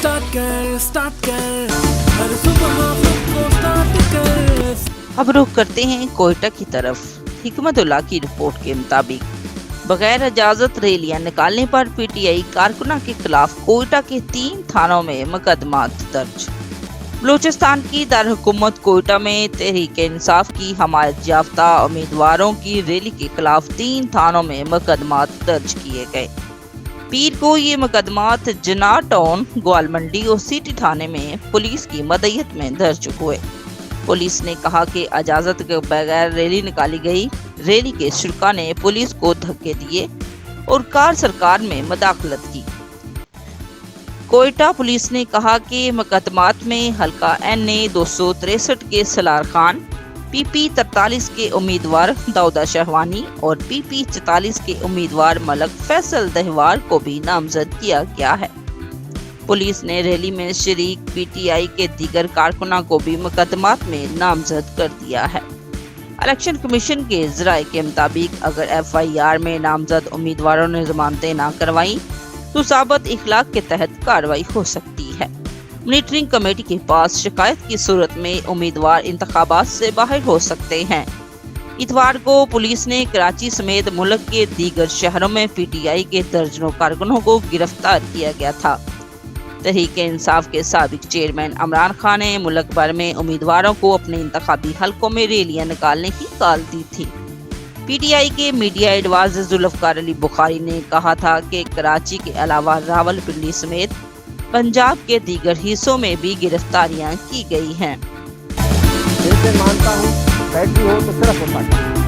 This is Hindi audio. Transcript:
स्टार्ट कर हर सुबह खुद को स्टार्ट कर। अब रुख करते हैं कोयटा की तरफ। हिकमतुल्लाह की रिपोर्ट के मुताबिक बगैर इजाजत रैलियां निकालने पर पीटीआई कारकुना के खिलाफ कोयटा के 3 थानों में मुकदमा दर्ज। बलूचिस्तान की दारहुकूमत कोयटा में तहरीक इंसाफ की हमायत याफ्ता उम्मीदवारों की रैली के खिलाफ 3 थानों में मुकदमा दर्ज किए गए। पीर को ये मुकदमात जना टाउन, ग्वालमंडी और सिटी थाने में पुलिस की मदयत में दर्ज हुए। पुलिस ने कहा कि इजाजत के बगैर रैली निकाली गई। रैली के शुरा ने पुलिस को धक्के दिए और कार सरकार में मुदाखलत की। कोयटा पुलिस ने कहा कि मुकदमात में हल्का NA 263 के सलार खान, PP 43 के उम्मीदवार दाऊदा शहवानी और PP 44 के उम्मीदवार मलक फैसल दहवार को भी नामजद किया गया है। पुलिस ने रैली में शरीक पीटीआई के दीगर कारकुना को भी मुकदमात में नामजद कर दिया है। इलेक्शन कमीशन के ज़राए के मुताबिक अगर FIR में नामजद उम्मीदवारों ने जमानतें न करवाई तो साबित इखलाक के तहत कार्रवाई हो सकती है। मॉनिटरिंग कमेटी के पास शिकायत की सूरत में उम्मीदवार इंतखाबात से बाहर हो सकते हैं। इतवार को पुलिस ने कराची समेत मुल्क के दीगर शहरों में पीटीआई के दर्जनों कारकुनों को गिरफ्तार किया गया था। तहरीक इंसाफ के साबिक चेयरमैन इमरान खान ने मुल्क भर में उम्मीदवारों को अपने इंतखाबी हलकों में रैलियां निकालने की कॉल दी थी। पीटीआई के मीडिया एडवाइजर जुल्फकार अली बुखारी ने कहा था कि कराची के अलावा रावलपिंडी समेत पंजाब के दीगर हिस्सों में भी गिरफ्तारियां की गई हैं। जैसे मानता हूँ बैटरी हो तो सिर्फ होता है।